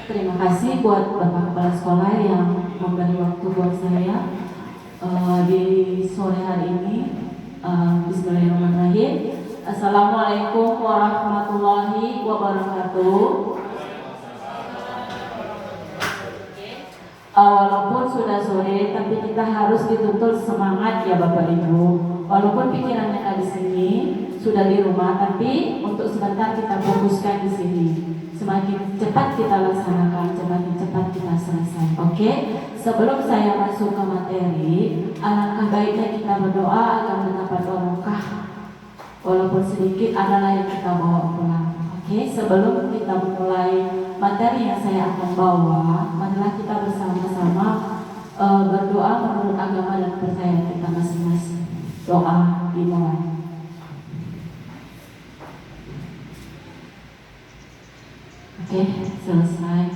Terima kasih buat Bapak Kepala Sekolah yang memberi waktu buat saya di sore hari ini. Bismillahirrahmanirrahim. Assalamualaikum warahmatullahi wabarakatuh. Walaupun sudah sore, tapi kita harus dituntut semangat ya Bapak Ibu. Walaupun pikirannya ada di sini, sudah di rumah, tapi untuk sebentar kita fokuskan di sini. Semakin cepat kita laksanakan, semakin cepat kita selesai. Oke? Sebelum saya masuk ke materi, alangkah baiknya kita berdoa agar mendapat barokah. Walaupun sedikit adalah yang kita bawa pulang. Oke? Sebelum kita memulai materi yang saya akan bawa, marilah kita bersama-sama berdoa menurut agama dan kepercayaan kita masing-masing. Doa dimulai. Oke, selesai.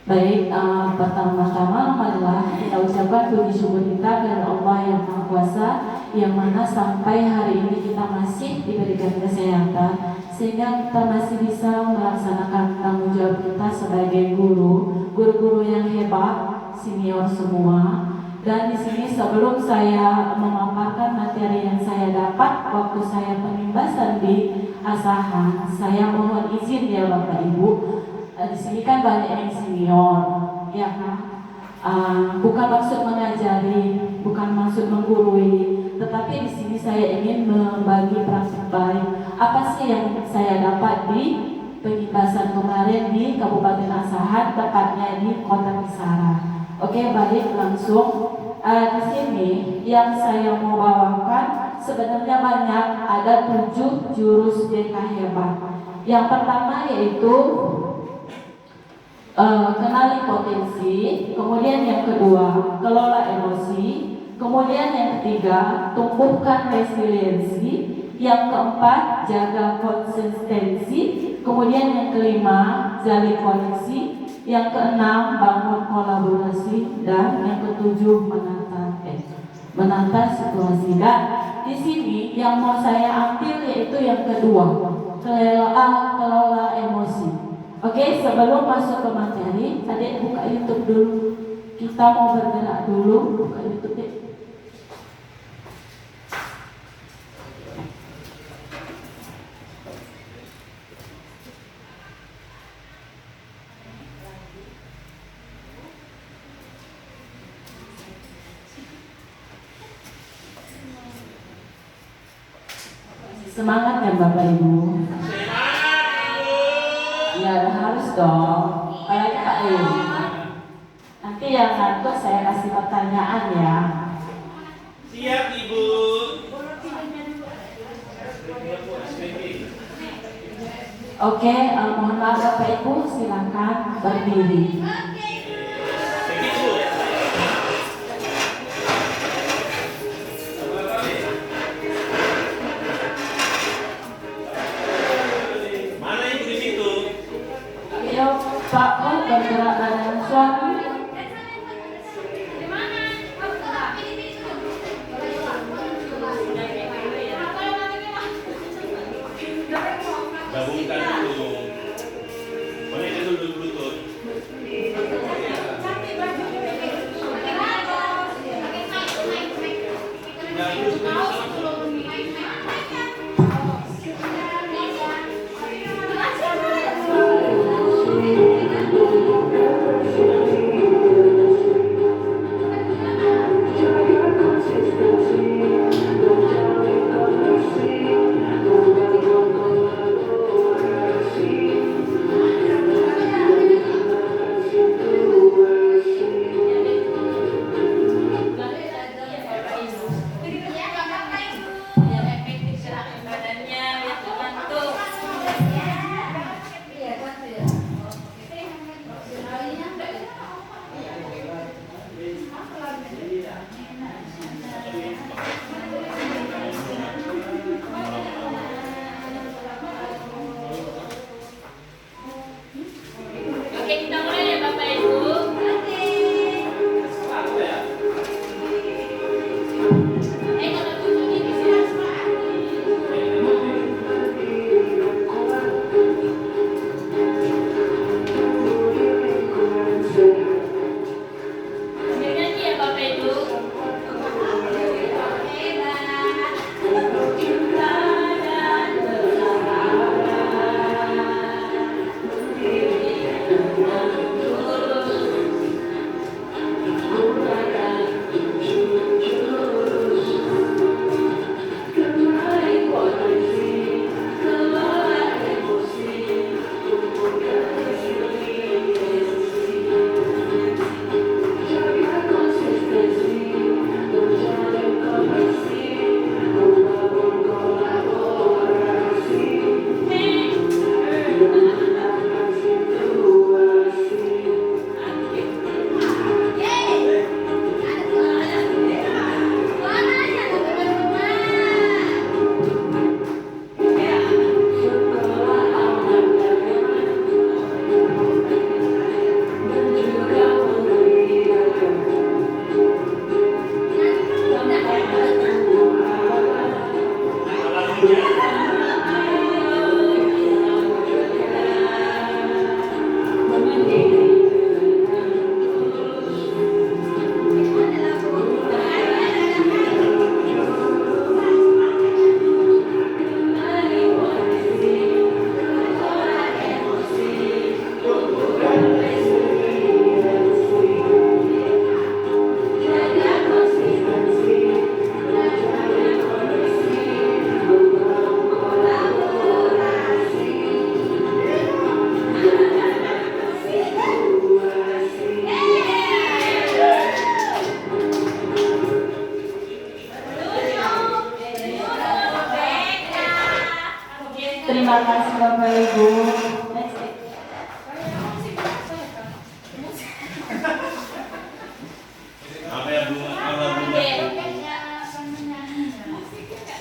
Baik, pertama-tama marilah kita ucapkan puji syukur kita kepada Allah yang Maha Kuasa, yang mana sampai hari ini kita masih diberikan kesehatan sehingga kita masih bisa melaksanakan tanggung jawab kita sebagai guru-guru yang hebat, senior semua. Dan di sini sebelum saya memaparkan materi yang saya dapat waktu saya penimbasan di Asahan, saya mohon izin ya Bapak Ibu. Di sini kan banyak yang senior, ya kan? Bukan maksud mengajari, bukan maksud menggurui, tetapi di sini saya ingin membagi praktik baik. Apa sih yang saya dapat di penimbasan kemarin di Kabupaten Asahan, tepatnya di Kota Kisara. Oke, baik, langsung. Di sini yang saya mau bawakan sebenarnya banyak, ada 7 jurus DK hebat. Yang pertama yaitu kenali potensi, kemudian yang kedua kelola emosi, kemudian yang ketiga tumbuhkan resiliensi, yang keempat jaga konsistensi, kemudian yang kelima jalin koneksi, yang keenam bangun kolaborasi, dan yang ketujuh menata situasi. Dan di sini yang mau saya ambil yaitu yang kedua, kelola emosi. Oke, sebelum masuk ke materi, adik buka YouTube dulu. Kita mau bergerak dulu, buka YouTube deh. Semangat ya Bapak Ibu. Ya harus dong. Apalagi Pak Ibu. Nanti yang ngantuk saya kasih pertanyaan ya. Siap Ibu. Oke, mohon maaf Bapak Ibu, silakan berdiri. Pak Ko bergerak dengan suara. Gabungkan dulu. Boleh dulu Bluetooth.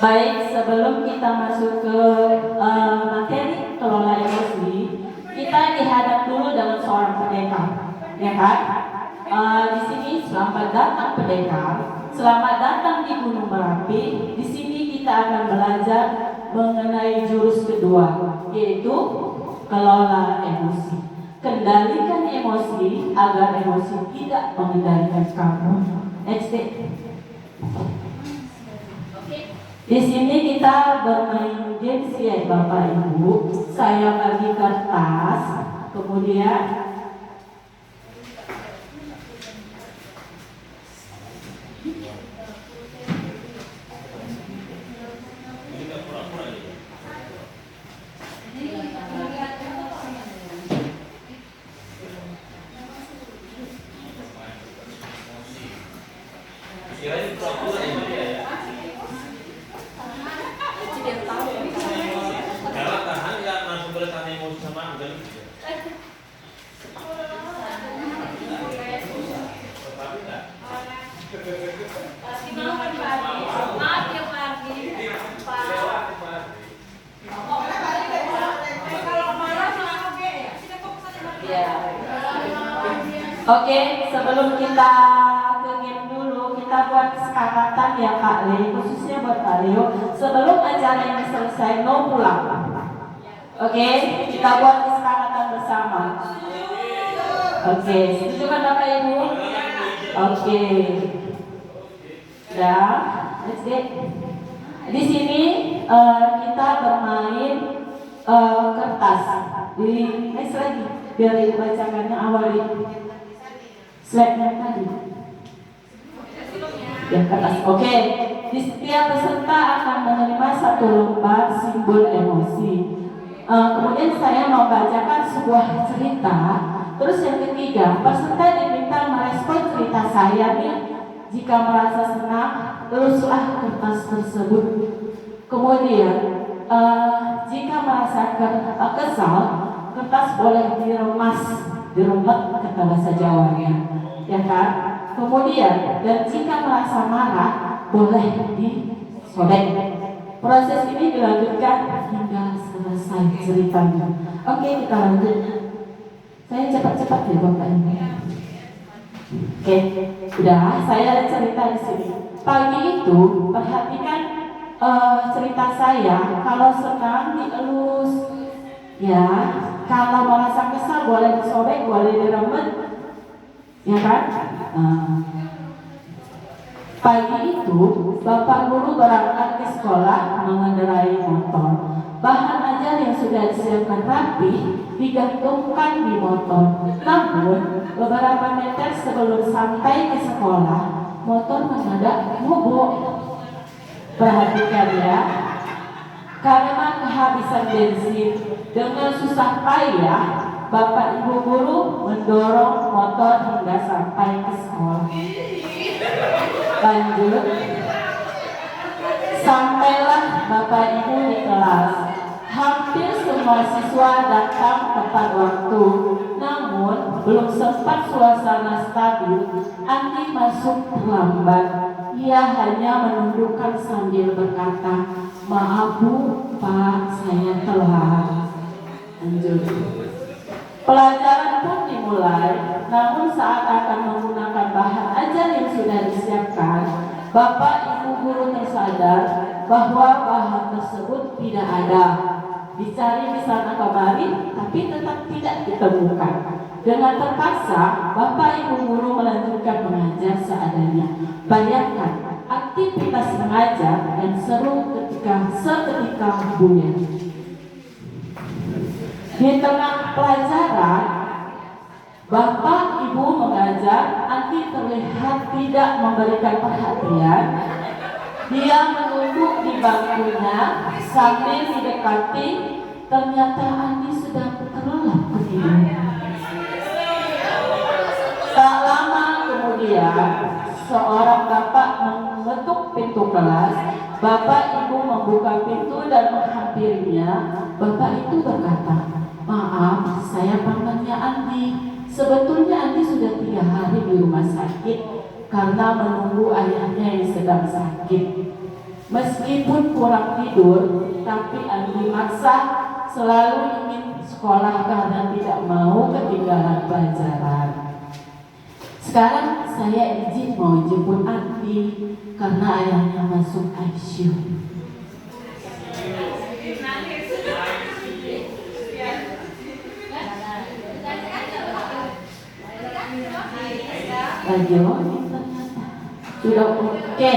Baik, sebelum kita masuk ke materi kelola emosi, kita dihadap dulu dengan seorang pendekar, ya kan? Di sini selamat datang pendekar, selamat datang di Gunung Merapi. Di sini kita akan belajar mengenai jurus kedua, yaitu kelola emosi. Kendalikan emosi agar emosi tidak mengendalikan kamu. Next day. Di sini kita bermain games ya Bapak Ibu. Saya bagi kertas, kemudian Kirain pura-pura ini dia ya. Karena tahan nggak langsung boleh tahan emosi sama enggak gitu ya. Tapi enggak. Maaf ya Pak Ardi. Oke, sebelum kita ke game dulu, kita buat kesepakatan ya Kak Le, khususnya buat Kak Leo. Sebelum acara ini selesai, no pulang. Oke, kita buat kesepakatan bersama. Oke, setuju kan Bapak Ibu? Oke. Dah, let's get. Di sini kita bermain kertas. Di next lagi, biar Ibu bacakannya awali. Slide-nya tadi. Ya, kertas. Oke. Di setiap peserta akan menerima satu lembar simbol emosi. Kemudian saya membacakan sebuah cerita. Terus yang ketiga, peserta diminta merespon cerita saya nih. Jika merasa senang, tulislah kertas tersebut. Kemudian, jika merasa kesal, kertas boleh diremet kata bahasa Jawanya, ya kan? Kemudian, dan jika merasa marah, boleh disobek. Proses ini dilanjutkan hingga selesai ceritanya. Oke, kita lanjut. Saya cepat-cepat ya Bapak ini. Oke, udah. Saya cerita di sini. Pagi itu, perhatikan cerita saya. Kalau senang dielus, ya. Kalau merasa kesal boleh disobek, boleh diremet, ya kan? Pagi itu, Bapak Guru berangkat ke sekolah mengendarai motor. Bahan ajar yang sudah disiapkan rapi digantungkan di motor. Namun, beberapa meter sebelum sampai ke sekolah, motor mendadak mogok. Perhatikan ya, karena kehabisan bensin, dengan susah payah Bapak Ibu Guru mendorong motor hingga sampai ke sekolah. Lanjut, sampailah Bapak Ibu di kelas. Hampir semua siswa datang tepat waktu. Namun belum sempat suasana stabil, Andi masuk terlambat. Ia hanya menundukkan sambil berkata, "Maaf Bu, Pak, saya telat." Lanjut. Pelajaran pun dimulai. Namun saat akan menggunakan bahan ajar yang sudah disiapkan, Bapak Ibu Guru tersadar bahwa bahan tersebut tidak ada. Dicari di sana kemari, tapi tetap tidak ditemukan. Dengan terpaksa, Bapak Ibu Guru melanjutkan mengajar seadanya. Bayangkan, aktivitas mengajar dan seru seketika buyar. Di tengah pelajaran, Bapak Ibu mengajar, Andi terlihat tidak memberikan perhatian. Dia menunduk di bangkunya sambil didekati. Ternyata Andi sedang terlelap ketiduran. Tak lama kemudian, seorang bapak mengetuk pintu kelas. Bapak Ibu membuka pintu dan menghampirinya. Bapak itu berkata, "Maaf, saya pamannya Andi. Sebetulnya Andi sudah 3 hari di rumah sakit karena menunggu ayahnya yang sedang sakit." Meskipun kurang tidur, tapi Andi maksa selalu ingin sekolah karena tidak mau ketinggalan pelajaran. Sekarang saya izin mau jemput Andi karena ayahnya masuk ICU. Lagi ternyata sudah oke.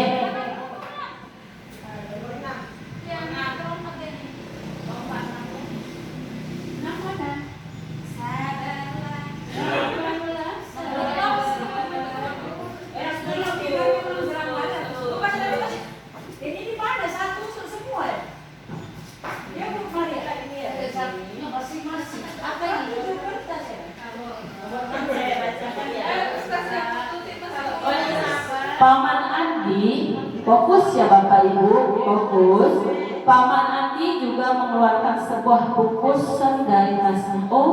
Paman Andi, fokus ya Bapak Ibu, fokus. Paman Andi juga mengeluarkan sebuah bungkusan dari tasnya. Oh,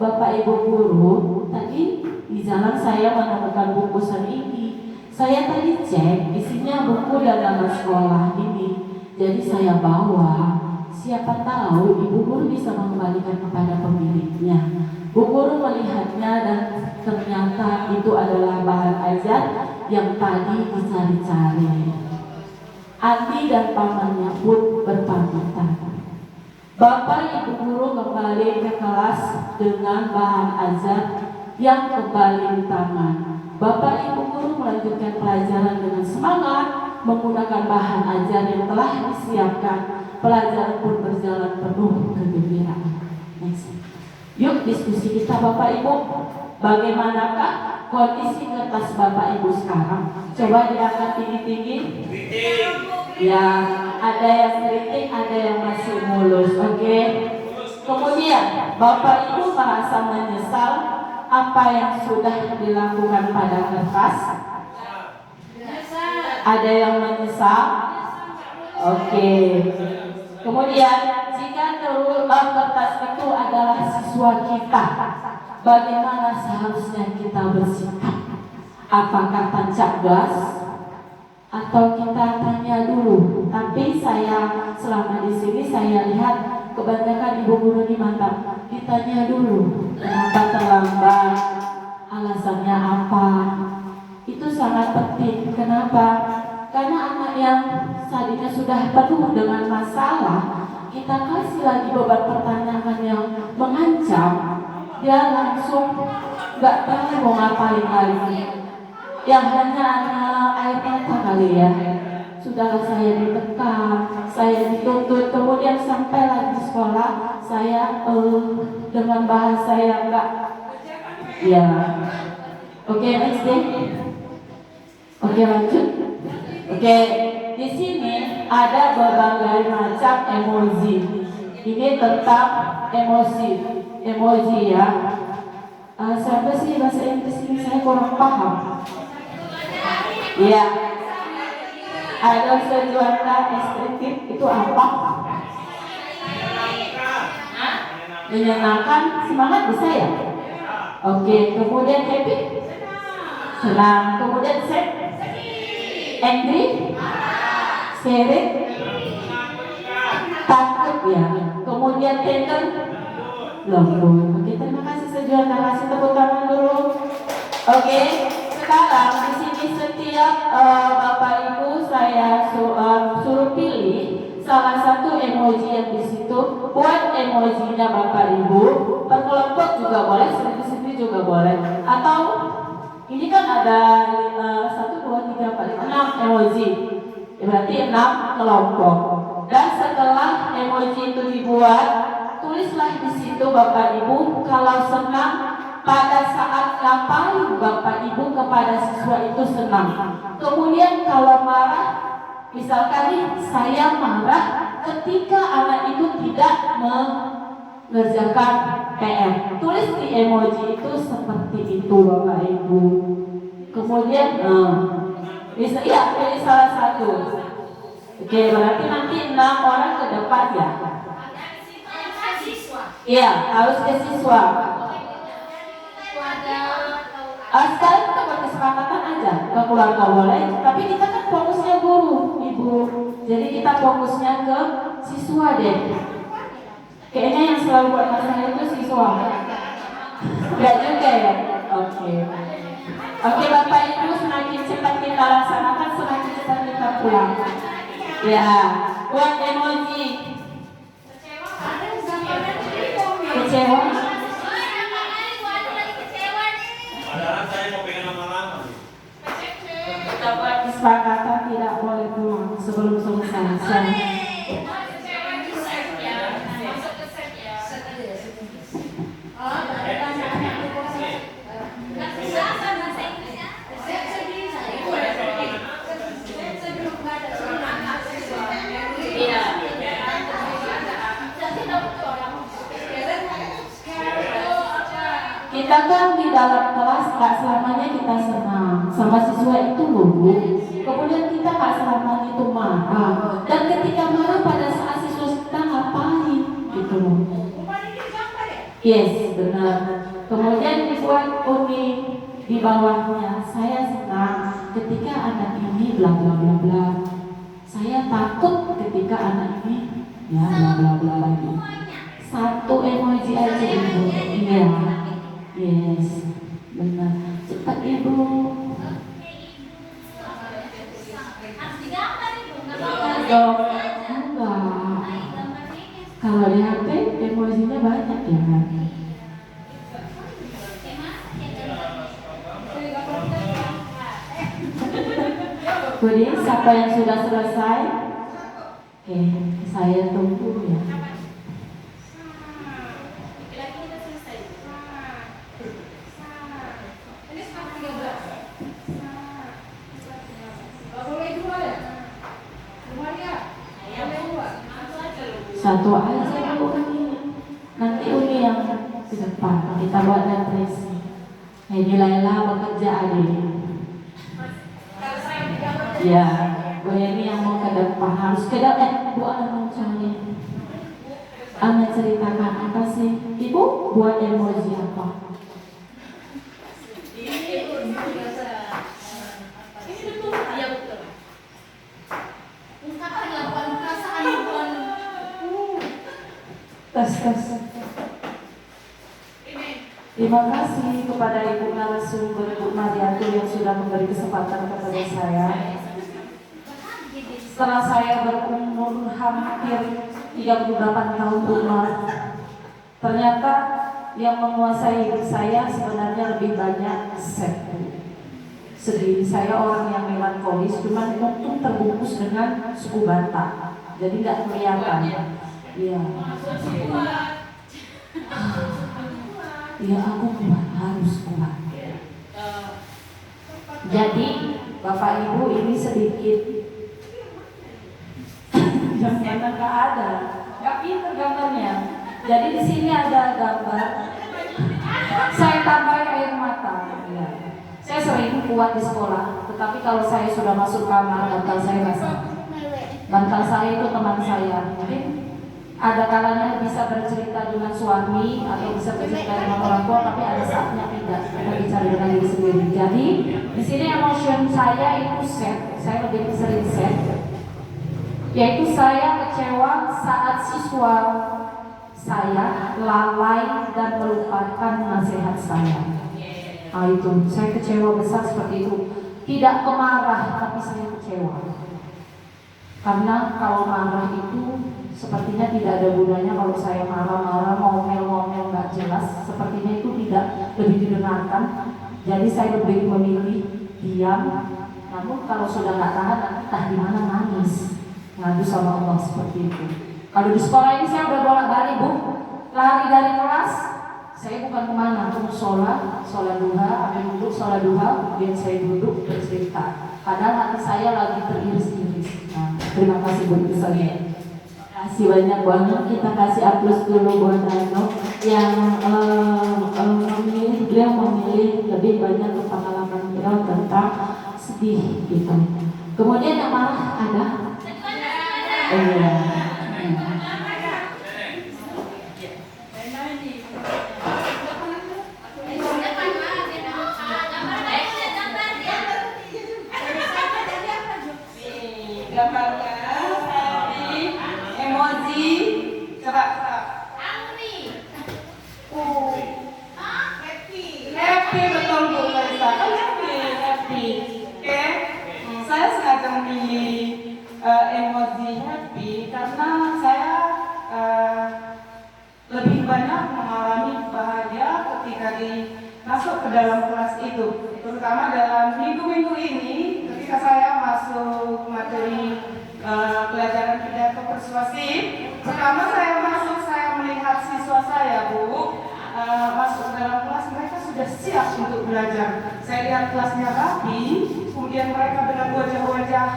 Bapak Ibu guru, tadi di jalan saya menemukan bungkusan ini. Saya tadi cek, isinya buku dan nama sekolah ini. Jadi saya bawa. Siapa tahu Ibu guru bisa mengembalikan kepada pemiliknya. Bu guru melihatnya dan ternyata itu adalah bahan ajar yang tadi dicari-cari. Andi dan pamannya pun berpamitan. Bapak Ibu guru kembali ke kelas dengan bahan ajar yang kembali di tangan. Bapak Ibu guru melanjutkan pelajaran dengan semangat menggunakan bahan ajar yang telah disiapkan. Pelajaran pun berjalan penuh kegembiraan. Next. Yuk diskusi kita Bapak Ibu. Bagaimanakah kondisi kertas Bapak Ibu sekarang? Coba diangkat tinggi-tinggi. Ya, ada yang kritik, ada yang masih mulus. Oke. Kemudian Bapak Ibu merasa menyesal apa yang sudah dilakukan pada kertas? Ada yang menyesal? Oke. Kemudian jika kertas itu adalah siswa kita, bagaimana seharusnya kita bersikap? Apakah tancap gas atau kita tanya dulu? Tapi saya selama di sini saya lihat kebanyakan ibu guru di mata ditanya dulu, kenapa terlambat, alasannya apa? Itu sangat penting. Kenapa? Karena anak yang tadinya sudah penuh dengan masalah, kita kasih lagi beban pertanyaan yang mengancam, dia langsung nggak tahu mau ngapain lagi. Yang hanya air mata kali ya. Sudahlah saya ditekan, saya dituntut, kemudian sampai lagi sekolah, saya dengan bahasa yang enggak, ya. Oke, next day. Oke, lanjut. Oke, di sini ada berbagai macam emoji. Ini tentang emoji ya. Siapa sih bahasa Inggris ini saya kurang paham. Ya, ada sejuta estetik itu apa? Menyenangkan, semangat bisa ya? Oke, kemudian happy, senang, kemudian sad, angry, scary, takut ya, kemudian tender, lembut. Oke, terima kasih sejuta, kasih tepuk tangan dulu. Oke, sekarang di sini setiap Bapak Ibu saya suruh pilih salah satu emoji yang di situ. Buat emojinya Bapak Ibu, berkelompok juga boleh, sendiri-sendiri juga boleh. Atau ini kan ada 1, 2, 3, 4, 6 emoji. Ya, berarti 6 kelompok. Dan setelah emoji itu dibuat, tulislah di situ Bapak Ibu kalau senang pada saat ngapain Bapak Ibu kepada siswa itu senang. Kemudian kalau marah, misalkan nih saya marah ketika anak itu tidak mengerjakan PR. Tulis di emoji itu seperti itu Bapak Ibu. Kemudian bisa ya pilih salah satu. Oke, berarti nanti 6 orang ke depan ya. Iya, harus ke siswa. Sekarang kita berkesepakatan aja, ke keluarga boleh, tapi kita kan fokusnya guru, ibu. Jadi kita fokusnya ke siswa deh. Kayaknya yang selalu buat masalah itu siswa. Enggak juga ya? Oke. Oke Bapak Ibu, semakin cepat kita laksanakan, semakin cepat kita pulang. Ya, buat emoji. Kecewa? Padahal saya mau pengen lama-lama. Kita buat kesepakatan tidak boleh pulang sebelum selesai. Kita kan di dalam kelas gak selamanya kita senang sama siswa itu loh Bu. Kemudian kita gak selamanya itu marah. Dan ketika marah pada saat siswa kita ngapain gitu loh. Yes, benar. Kemudian dibuat kuning di bawahnya. Saya senang ketika anak ini bla bla bla bla. Saya takut ketika anak ini ya bla bla bla lagi. Satu emoji aja Ibu. Iya. Yes, benar. Cepat Ibu. Enggak. Kalau di HP emosinya banyak ya. Jadi siapa yang sudah selesai? Oke, saya tunggu ya. Satu aja Bu Uni. Nanti Uni yang ke depan kita buat represi. Ini Laila bekerja adik. Ya, Bu Eni yang mau ke depan harus ke depan. Bu Ana mau cari. Ana ceritakan apa sih? Ibu buat emoji apa? Tes. Terima kasih kepada Ibu narasumber Ibu Mariatul yang sudah memberi kesempatan kepada saya. Setelah saya berumur hampir 38 tahun umur, ternyata yang menguasai hidup saya sebenarnya lebih banyak seks. Sedih, saya orang yang melankolis, cuman untung terbungkus dengan suku Batak, jadi nggak kelihatan. Iya. Ya aku kuat, harus kuat. Jadi Bapak Ibu ini sedikit yang mana nggak ada, nggak pinter gambarnya. Jadi di sini ada gambar. Saya tambah air mata. Ya. Saya sering kuat di sekolah, tetapi kalau saya sudah masuk kamar, bantal saya basah. Bantal saya itu teman saya. Mungkin ada kalanya bisa bercerita dengan suami atau bisa bercerita dengan orang tua, tapi ada saatnya tidak. Kita bicara dengan diri sendiri. Jadi di sini emotion saya itu set. Saya lebih sering set. Yaitu saya kecewa saat siswa saya lalai dan melupakan nasihat saya. Itu saya kecewa besar seperti itu. Tidak kemarah, tapi saya kecewa. Karena kalau marah itu sepertinya tidak ada gunanya. Kalau saya marah-marah, ngomel-ngomel nggak jelas, sepertinya itu tidak lebih didengarkan. Jadi saya lebih memilih diam. Namun kalau sudah nggak tahan, entah di mana nangis, ngadu sama Allah seperti itu. Kalau di sekolah ini saya udah bolak-balik Bu, lari dari kelas. Saya bukan kemana, aku sholat duha, ambil duduk sholat duha, kemudian saya duduk bercerita. Padahal hati saya lagi teriris-iris. Nah, terima kasih buat itu saja. Kasih banyak banget. Kita kasih aplaus dulu buat Rano yang beliau memilih lebih banyak pengalaman beliau tentang sedih gitu. Kemudian yang marah ada. Iya. Gambarnya ketika masuk ke dalam kelas itu, terutama dalam minggu-minggu ini ketika saya masuk materi pelajaran pidato persuasif. Pertama saya masuk, saya melihat siswa saya, Bu, masuk ke dalam kelas, mereka sudah siap untuk belajar. Saya lihat kelasnya rapi, kemudian mereka dengan wajah-wajah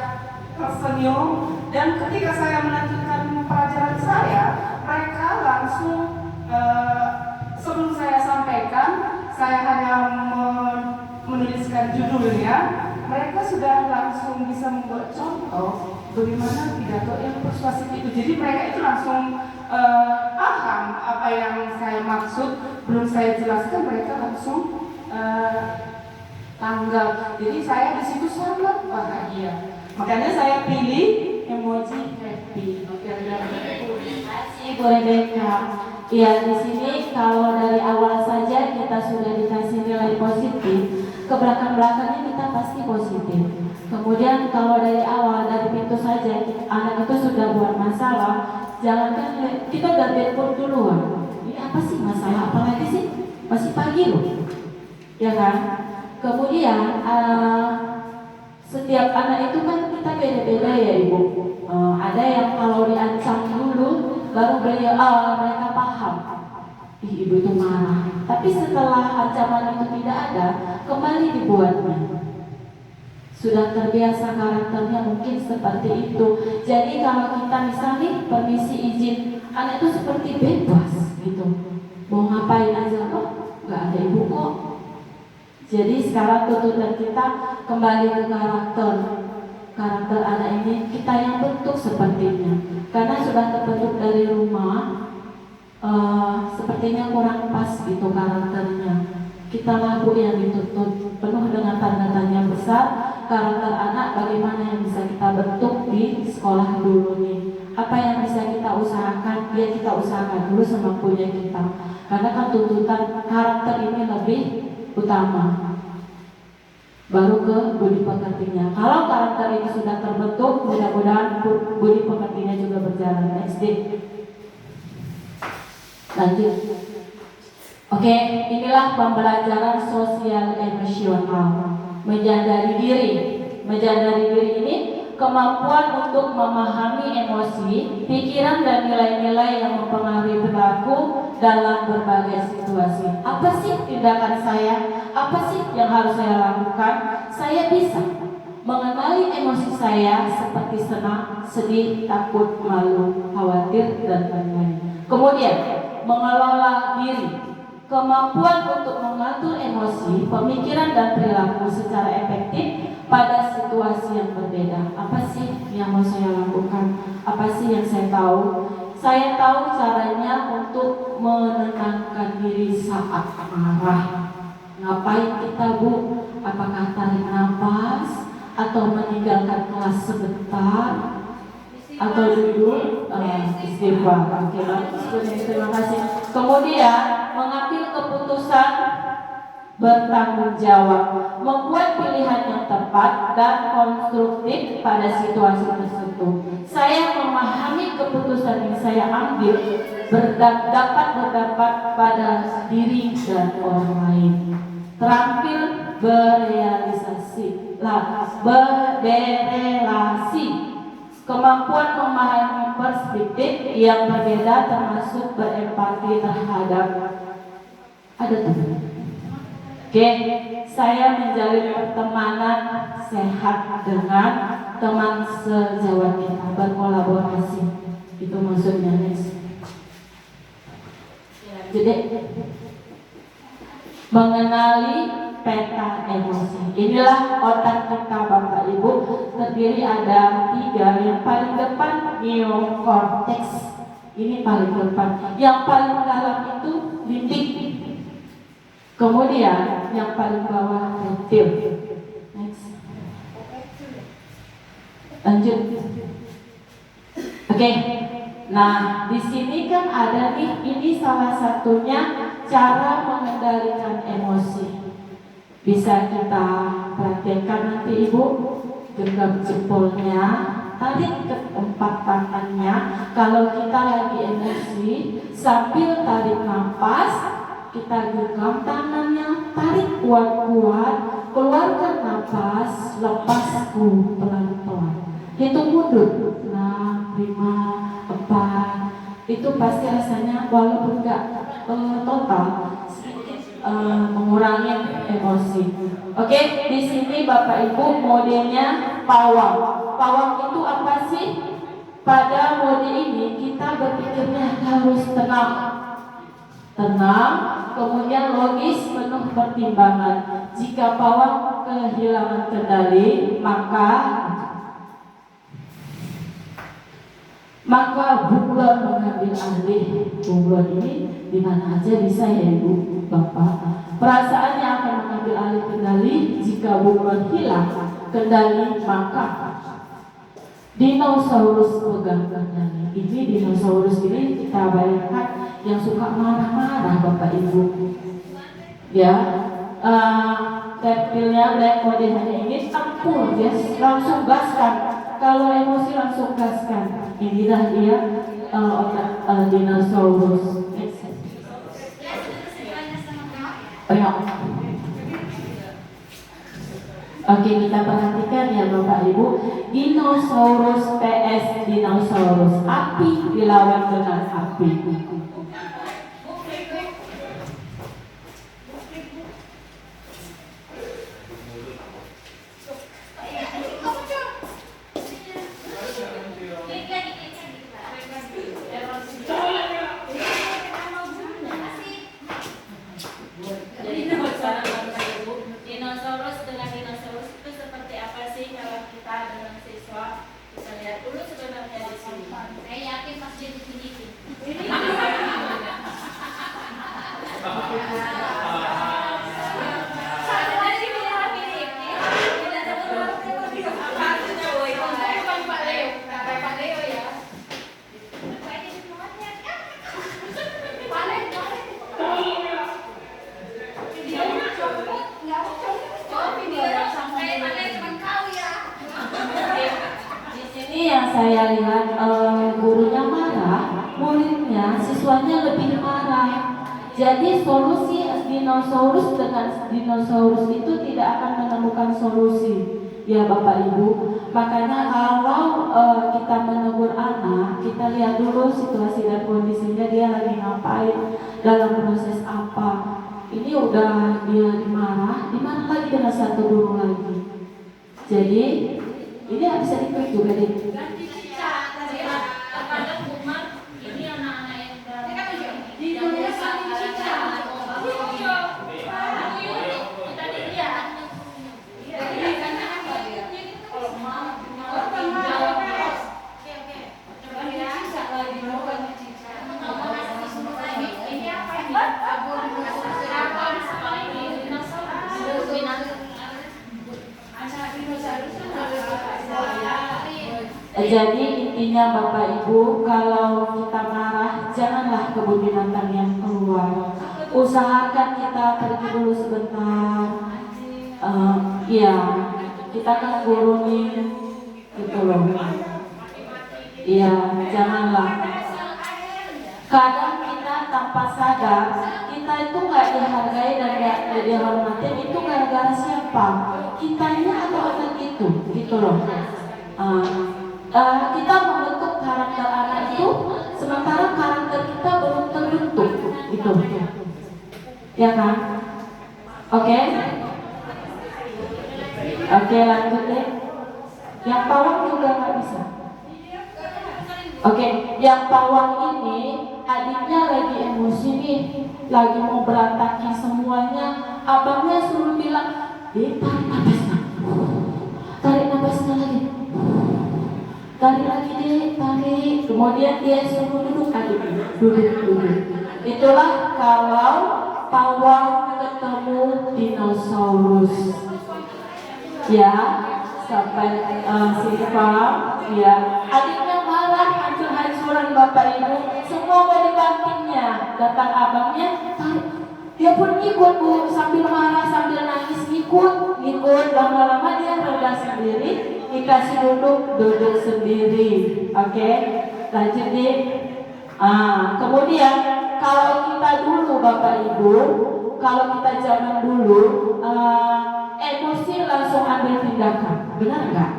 tersenyum, dan ketika saya melanjutkan pelajaran saya, mereka langsung sebelum saya sampaikan, saya hanya menuliskan judulnya, mereka sudah langsung bisa membuat contoh bagaimana pidato yang persuasif itu. Jadi mereka itu langsung paham apa yang saya maksud, belum saya jelaskan mereka langsung tanggap. Jadi saya di situ sangat bahagia. Makanya saya pilih emoji happy. Terima kasih Bu Rebecca. Ya, di sini kalau dari awal saja kita sudah dikasih nilai positif, ke belakang-belakangnya kita pasti positif. Kemudian kalau dari awal, dari pintu saja anak itu sudah buat masalah, jangankan kita udah telepon duluan. Ini apa sih masalah? Apalagi sih? Masih pagi loh, ya kan? Kemudian setiap anak itu kan kita beda-beda ya Ibu. Ada yang kalau diancam dulu baru mereka paham. Ibu itu marah. Tapi setelah ancaman itu tidak ada, kembali dibuatnya. Sudah terbiasa karakternya mungkin seperti itu. Jadi kalau kita misalnya permisi izin, anak itu seperti bebas gitu. Mau ngapain aja kok, nggak ada ibu kok. Jadi sekarang tuntutan kita kembali ke karakter anak ini kita yang bentuk sepertinya. Karena sudah terbentuk dari rumah, sepertinya kurang pas gitu karakternya. Kita laku yang dituntut penuh dengan tanda tanya besar. Karakter anak bagaimana yang bisa kita bentuk di sekolah dulu nih? Apa yang bisa kita usahakan? Ya kita usahakan dulu semampunya kita. Karena kan tuntutan karakter ini lebih utama, baru ke budi pekertinya. Kalau karakter ini sudah terbentuk, mudah-mudahan budi pekertinya juga berjalan. Next day. Lanjut. Oke, inilah pembelajaran sosial emosional. Menyadari diri. Menyadari diri ini kemampuan untuk memahami emosi, pikiran dan nilai-nilai yang mempengaruhi perilaku dalam berbagai situasi. Apa sih tindakan saya? Apa sih yang harus saya lakukan? Saya bisa mengenali emosi saya seperti senang, sedih, takut, malu, khawatir, dan lain-lain. Kemudian, mengelola diri. Kemampuan untuk mengatur emosi, pemikiran, dan perilaku secara efektif pada situasi yang berbeda. Apa sih yang mau saya lakukan? Apa sih yang saya tahu? Saya tahu caranya untuk menenangkan diri saat marah. Ngapain kita Bu? Apakah tarik nafas? Atau meninggalkan kelas sebentar? Atau duduk? Istighfar. Oke, terima kasih. Kemudian mengambil keputusan bertanggung jawab, membuat pilihan yang tepat dan konstruktif pada situasi tersebut. Saya memahami keputusan yang saya ambil dapat berdampak pada diri dan orang lain. Terampil berelasi, kemampuan memahami perspektif yang berbeda termasuk berempati terhadap ada tuh. Oke, saya menjalin pertemanan sehat dengan teman sejawat kita, berkolaborasi. Itu maksudnya, guys. Jadi mengenali peta emosi. Inilah otak kita Bapak Ibu, terdiri ada 3. Yang paling depan neokortex, ini paling depan. Yang paling dalam itu limbik. Kemudian yang paling bawah reptil. Next. Lanjut. Oke. Nah, di sini kan ada nih, ini salah satunya cara mengendalikan emosi. Bisa kita praktekkan nanti Ibu, genggam jempolnya, tarik ke tempat tangannya. Kalau kita lagi emosi, sambil tarik nafas, kita genggam tangannya, tarik kuat-kuat, keluarkan nafas, lepasku pelan-pelan. Hitung mundur, 6, 5, 4. Itu pasti rasanya walaupun nggak total, sedikit mengurangi emosi. Oke, di sini Bapak Ibu modelnya pawang. Pawang itu apa sih? Pada mode ini kita berpikirnya harus tenang, kemudian logis, penuh pertimbangan. Jika pawang kehilangan kendali, maka bunglon mengambil alih. Bunglon ini di mana aja bisa ya Ibu, Bapak. Perasaannya akan mengambil alih kendali. Jika bunglon hilang kendali, maka dinosaurus pegang kendali. Ini dinosaurus ini kita bayangkan yang suka marah-marah Bapak Ibu. Ya, reptilnya black mode hanya ini tempur, dia langsung gaskan. Kalau emosi langsung gaskan. Inilah dia otak dinosaurus. Oke, kita perhatikan ya Bapak Ibu. Dinosaurus PS dinosaurus. Api dilawan dengan api. Dinosaurus dengan dinosaurus itu seperti apa sih kalau kita dengan siswa kita lihat dulu sebenarnya di sini. Saya yakin pasti ditunjukin. Yang saya lihat gurunya marah, muridnya, siswanya lebih marah. Jadi solusi dinosaurus dengan dinosaurus itu tidak akan menemukan solusi, ya Bapak Ibu. Makanya kalau kita menegur anak, kita lihat dulu situasi dan kondisinya, dia lagi ngapain, dalam proses apa. Ini udah dia dimarah lagi dengan satu guru lagi. Jadi ini bisa diklik juga deh. Ganti cica terkadang Umar ini anak-anak yang di dunia ganti cica. Tadi dia Jadi intinya Bapak Ibu, kalau kita marah, janganlah kebun binatang yang keluar. Usahakan kita pergi dulu sebentar. Iya, kita kan guruin gitu loh. Iya, janganlah. Kadang kita tanpa sadar, kita itu nggak dihargai dan nggak dihormati. Itu gara-gara siapa? Kitanya atau anak itu, gitu loh. Kita membentuk karakter anak itu, sementara karakter kita belum terbentuk, gitu, ya kan? Oke, lanjut deh. Yang pawang juga nggak bisa. Oke, yang pawang ini adiknya lagi emosi nih, lagi mau berantakin semuanya. Abangnya suruh bilang, tarik nafasnya, tarik nafasnya lagi. Tarik lagi deh, tarik. Kemudian dia suruh duduk adiknya, duduk. Itulah kalau pawang ketemu dinosaurus. Ya, sampai sini paham? Ya, adiknya marah, hancur-hancuran Bapak Ibu. Semua mau dibantingnya. Datang abangnya, tarik. Dia pun ikut Bu, sambil marah, sambil nangis, ikut. Lama-lama dia reda sendiri, dikasih duduk sendiri. Oke, lanjut nih. Kemudian kalau kita dulu Bapak Ibu, kalau kita zaman dulu emosi langsung ambil tindakan, benar nggak?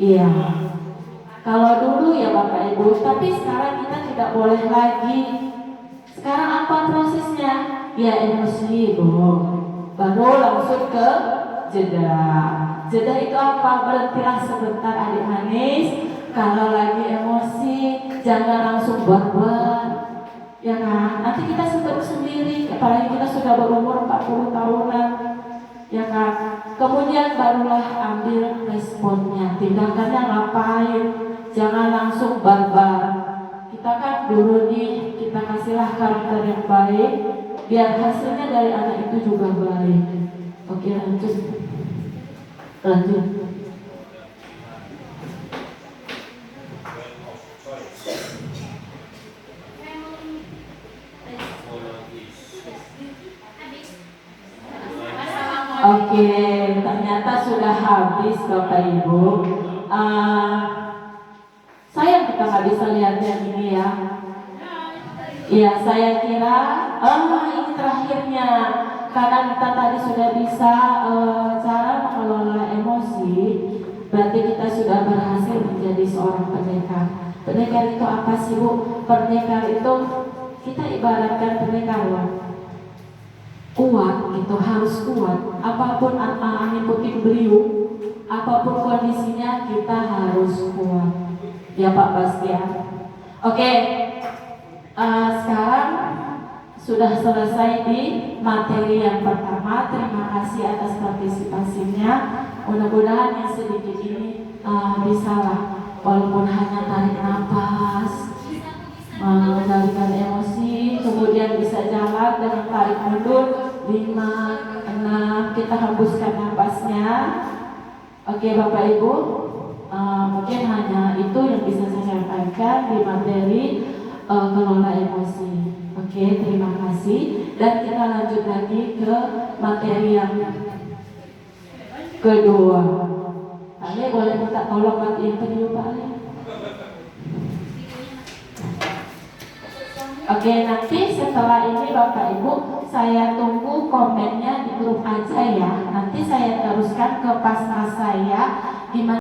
Iya. Kalau dulu ya Bapak Ibu, tapi sekarang kita tidak boleh lagi. Sekarang apa prosesnya? Ya emosi baru langsung ke jeda. Jeda itu apa? Berhentilah sebentar adik manis. Kalau lagi emosi jangan langsung barbar, ya kan? Nanti kita sendiri sendiri, apalagi kita sudah berumur 40 tahunan, ya kan? Kemudian barulah ambil responnya, tindakannya ngapain? Jangan langsung barbar. Kita kan dulu nih, kita kasihlah karakter yang baik, biar hasilnya dari anak itu juga baik. Oke, lanjut. Oke, ternyata sudah habis Bapak Ibu. Sayang kita nggak bisa lihat yang ini ya. Ya, saya kira ini terakhirnya. Karena kita tadi sudah bisa cara mengelola emosi, berarti kita sudah berhasil menjadi seorang pendekar. Pendekar itu apa sih Bu? Pendekar itu kita ibaratkan pendekar kuat, itu harus kuat. Apapun angin puting beliung, apapun kondisinya kita harus kuat. Ya Pak Bastian. Oke, sekarang sudah selesai di materi yang pertama. Terima kasih atas partisipasinya. Mudah-mudahan yang sedikit ini bisalah, walaupun hanya tarik nafas, mengendalikan emosi, kemudian bisa jalan dengan tarik mundur 5, 6, kita hembuskan nafasnya. Oke Bapak Ibu, mungkin hanya itu yang bisa saya sampaikan di materi kelola emosi. Oke, terima kasih. Dan kita lanjut lagi ke materi yang kedua. Pak Ale boleh minta tolong matiin video Pak Ale. Oke, nanti setelah ini Bapak Ibu, saya tunggu komennya di grup aja ya. Nanti saya teruskan ke pasrah saya di